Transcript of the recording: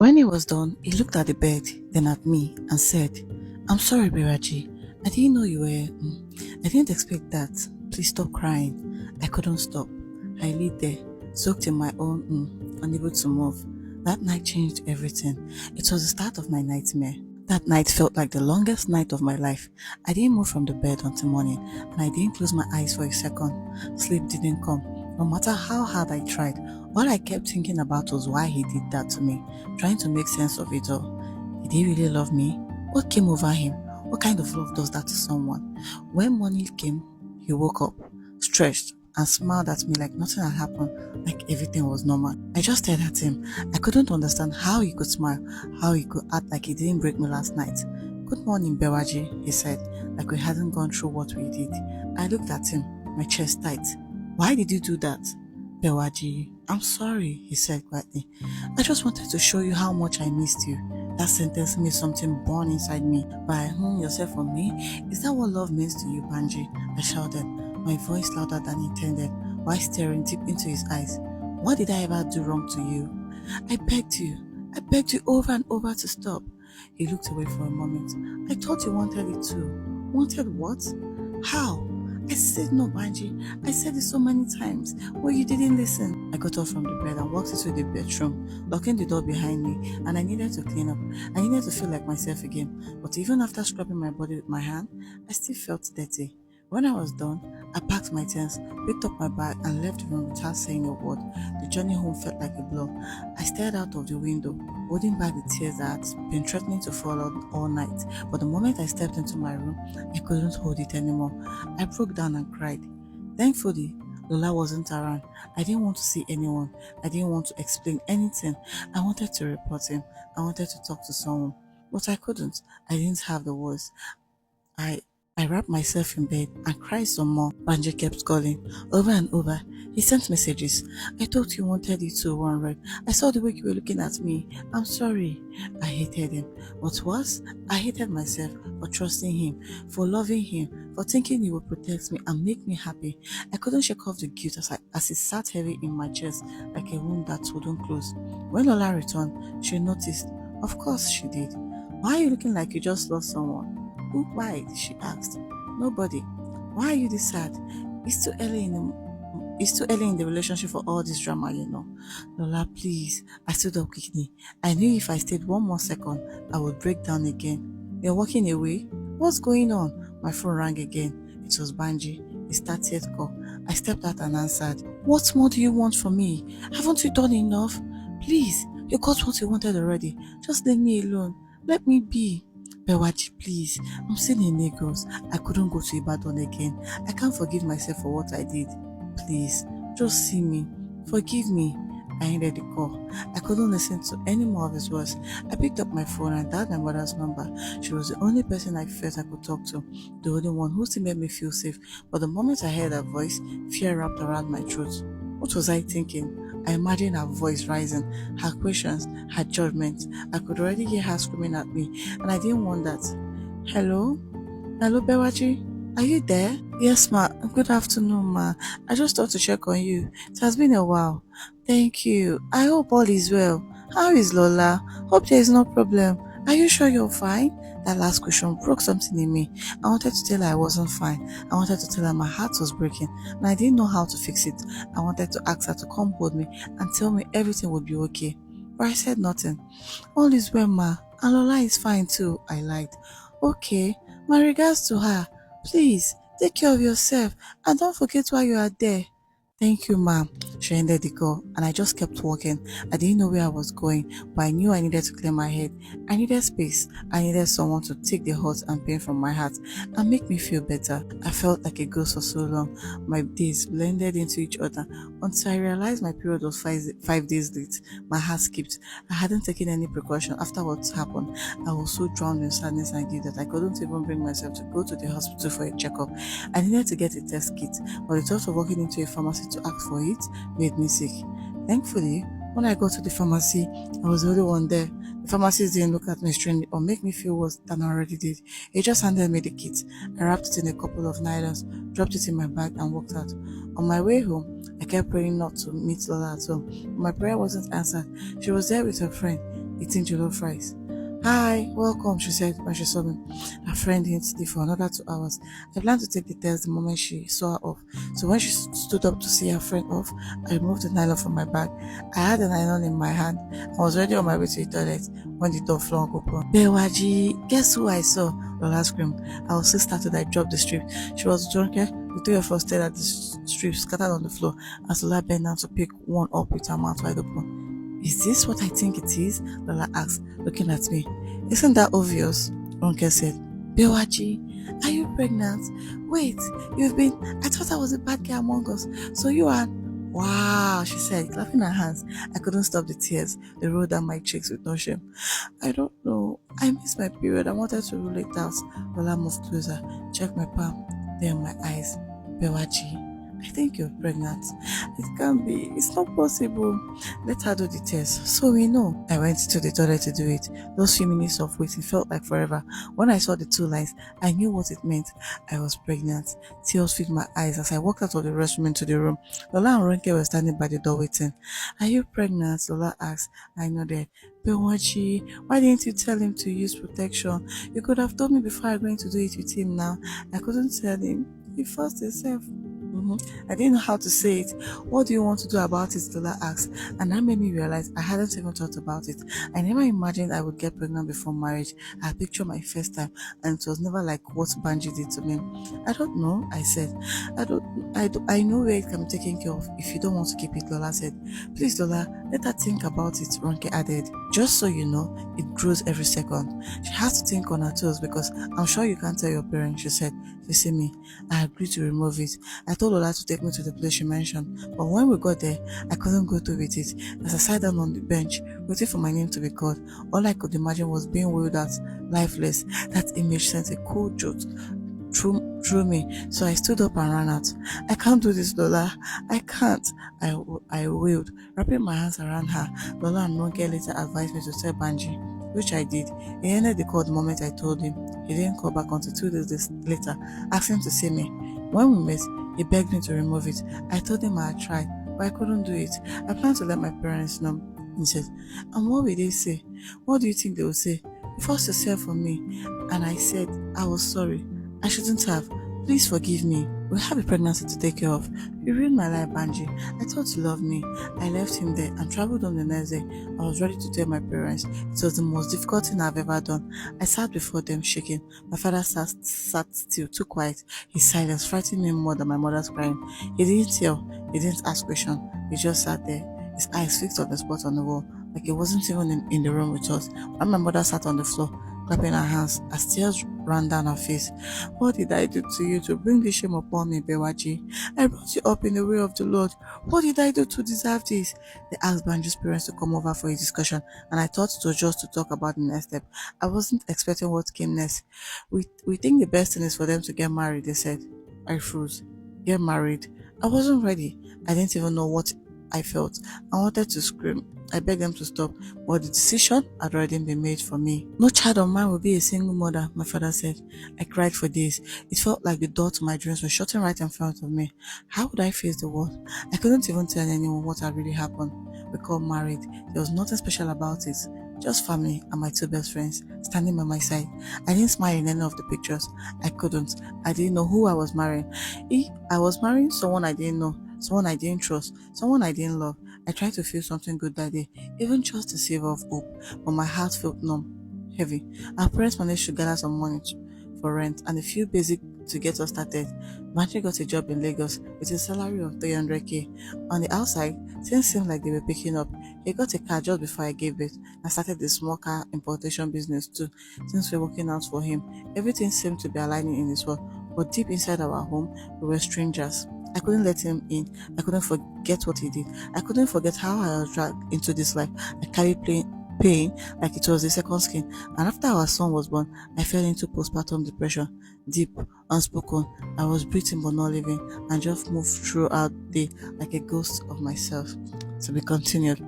When he was done, he looked at the bed, then at me, and said, "I'm sorry, Beraji. I didn't know you were. I didn't expect that. Please stop crying." I couldn't stop. I lay there, soaked in my own, unable to move. That night changed everything. It was the start of my nightmare. That night felt like the longest night of my life. I didn't move from the bed until morning, and I didn't close my eyes for a second. Sleep didn't come. No matter how hard I tried, all I kept thinking about was why he did that to me, trying to make sense of it all. Did he really love me? What came over him? What kind of love does that to someone? When morning came, he woke up, stretched, and smiled at me like nothing had happened, like everything was normal. I just stared at him. I couldn't understand how he could smile, how he could act like he didn't break me last night. "Good morning, Bewaji," he said, like we hadn't gone through what we did. I looked at him, my chest tight. "Why did you do that?" "Bewaji, I'm sorry," he said quietly. "I just wanted to show you how much I missed you." That sentence made something burn inside me. "By whom yourself for me? Is that what love means to you, Banji?" I shouted, my voice louder than intended, while staring deep into his eyes. "What did I ever do wrong to you?" I begged you. I begged you over and over to stop." He looked away for a moment. "I thought you wanted it too." "Wanted what? How?" "I said no, Banji. I said it so many times, but you didn't listen." I got up from the bed and walked into the bedroom, locking the door behind me, and I needed to clean up. I needed to feel like myself again, but even after scrubbing my body with my hand, I still felt dirty. When I was done, I packed my things, picked up my bag, and left the room without saying a word. The journey home felt like a blow. I stared out of the window, holding back the tears that had been threatening to fall out all night. But the moment I stepped into my room, I couldn't hold it anymore. I broke down and cried. Thankfully, Lola wasn't around. I didn't want to see anyone. I didn't want to explain anything. I wanted to report him. I wanted to talk to someone. But I couldn't. I didn't have the words. I I wrapped myself in bed and cried some more. Banji kept calling over and over. He sent messages. "I thought you wanted it to one red. I saw the way you were looking at me. I'm sorry." I hated him. What worse, I hated myself for trusting him, for loving him, for thinking he would protect me and make me happy. I couldn't shake off the guilt as it sat heavy in my chest like a wound that wouldn't close. When Lola returned, she noticed. Of course she did. "Why are you looking like you just lost someone?" "Who cried?" she asked. "Nobody." "Why are you this sad?" It's too early in the relationship for all this drama, you know." "Lola, please." I stood up quickly. I knew if I stayed one more second, I would break down again. "You're walking away? What's going on?" My phone rang again. It was Banji, his 30th call. I stepped out and answered. "What more do you want from me? Haven't you done enough? Please, you got what you wanted already. Just leave me alone. Let me be." "Bewaji, please. I'm still in Lagos. I couldn't go to Ibadan again. I can't forgive myself for what I did. Please, just see me. Forgive me." I ended the call. I couldn't listen to any more of his words. I picked up my phone and dialed my mother's number. She was the only person I felt I could talk to, the only one who still made me feel safe. But the moment I heard her voice, fear wrapped around my throat. What was I thinking? I imagined her voice rising, her questions, her judgment. I could already hear her screaming at me, and I didn't want that. "Hello? Hello, Bewaji? Are you there?" "Yes, ma. Good afternoon, ma. I just thought to check on you. It has been a while." "Thank you. I hope all is well. How is Lola? Hope there is no problem. Are you sure you're fine?" That last question broke something in me. I wanted to tell her I wasn't fine. I wanted to tell her my heart was breaking, and I didn't know how to fix it. I wanted to ask her to come hold me and tell me everything would be okay. But I said nothing. "All is well, ma. And Lola is fine too," I lied. "Okay. My regards to her. Please, take care of yourself and don't forget why you are there." "Thank you, ma'am." She ended the call, and I just kept walking. I didn't know where I was going, but I knew I needed to clear my head. I needed space. I needed someone to take the hurt and pain from my heart and make me feel better. I felt like a ghost for so long. My days blended into each other until I realized my period was 5 days late. My heart skipped. I hadn't taken any precaution after what happened. I was so drowned in sadness and guilt that I couldn't even bring myself to go to the hospital for a checkup. I needed to get a test kit, but the thought of walking into a pharmacy to ask for it made me sick. Thankfully, when I got to the pharmacy, I was the only one there. The pharmacist didn't look at me strangely or make me feel worse than I already did. He just handed me the kit. I wrapped it in a couple of nylons, dropped it in my bag, and walked out. On my way home, I kept praying not to meet Lola at home. But my prayer wasn't answered. She was there with her friend. eating jollof rice. Hi, welcome, she said when she saw me. Her friend didn't sleep for another 2 hours. I planned to take the test the moment she saw her off. So when she stood up to see her friend off, I removed the nylon from my bag. I had the nylon in my hand. I was already on my way to the toilet when the door flung open. Bewaji, guess who I saw? Lola screamed. I was so startled I dropped the strip. She was drunk. The three of us stared at the strip scattered on the floor as Lola bent down to pick one up with her mouth wide open. Is this what I think it is? Lola asked, looking at me. Isn't that obvious? Ronke said. Bewaji, are you pregnant? Wait, you've been. I thought I was a bad guy among us. So you are. Wow, she said, clapping her hands. I couldn't stop the tears. They rolled down my cheeks with no shame. I don't know. I missed my period. I wanted to rule it out. Lola moved closer, checked my palm, then my eyes. Bewaji, I think you're pregnant. It can't be. It's not possible. Let her do the test so we know. I went to the toilet to do it. Those few minutes of waiting felt like forever. When I saw the two lines, I knew what it meant. I was pregnant. Tears filled my eyes as I walked out of the restroom into the room. Lola and Ronke were standing by the door waiting. Are you pregnant? Lola asked. I nodded. Bewaji, why didn't you tell him to use protection? You could have told me before I'm going to do it with him now. I couldn't tell him. He forced himself. I didn't know how to say it. What do you want to do about it? Lola asked. And that made me realize I hadn't even thought about it. I never imagined I would get pregnant before marriage. I pictured my first time and it was never like what Banji did to me. I don't know, I said. I know where it can be taken care of if you don't want to keep it, Lola said. Please, Lola, let her think about it, Ronke added. Just so you know, it grows every second. She has to think on her toes because I'm sure you can't tell your parents, she said, facing me. I agreed to remove it. I told Lola to take me to the place she mentioned, but when we got there, I couldn't go through with it. As I sat down on the bench, waiting for my name to be called, all I could imagine was being wheeled out, lifeless. That image sent a cold jolt through me, so I stood up and ran out. I can't do this, Lola. I can't. I wailed, wrapping my hands around her. Lola and Ronke later advised me to tell Banji, which I did. He ended the call the moment I told him. He didn't call back until 2 days later, asking to see me. When we met, he begged me to remove it. I told him I had tried, but I couldn't do it. I planned to let my parents know. He said, and what will they say? What do you think they will say? You forced yourself on me. And I said, I was sorry. I shouldn't have. Please forgive me. We have a pregnancy to take care of. You ruined my life, Banji. I thought you loved me. I left him there and traveled home the next day. I was ready to tell my parents. It was the most difficult thing I've ever done. I sat before them shaking. My father sat still, too quiet. His silence frightened me more than my mother's crying. He didn't tell. He didn't ask questions. He just sat there, his eyes fixed on the spot on the wall, like he wasn't even in the room with us. When my mother sat on the floor, clapping her hands as tears ran down her face. What did I do to you to bring this shame upon me, Bewaji? I brought you up in the way of the Lord. What did I do to deserve this? They asked Banju's parents to come over for a discussion, and I thought it was just to talk about the next step. I wasn't expecting what came next. We think the best thing is for them to get married, they said. I froze. Get married? I wasn't ready. I didn't even know what I felt. I wanted to scream. I begged them to stop, but the decision had already been made for me. No child of mine will be a single mother, my father said. I cried for days. It felt like the door to my dreams was shutting right in front of me. How would I face the world? I couldn't even tell anyone what had really happened. We got married. There was nothing special about it. Just family and my two best friends standing by my side. I didn't smile in any of the pictures. I couldn't. I didn't know who I was marrying. I was marrying someone I didn't know, someone I didn't trust, someone I didn't love. I tried to feel something good that day, even just a savor of hope, but my heart felt numb, heavy. Our parents managed to gather some money for rent and a few basic to get us started. Banji got a job in Lagos with a salary of 300k. On the outside, things seemed like they were picking up. He got a car just before I gave birth and started a small car importation business too. Things were working out for him. Everything seemed to be aligning in his world, but deep inside our home, we were strangers. I couldn't let him in. I couldn't forget what he did. I couldn't forget how I was dragged into this life. I carried pain like it was a second skin. And after our son was born, I fell into postpartum depression. Deep, unspoken. I was breathing but not living and just moved throughout the day like a ghost of myself. To be continued.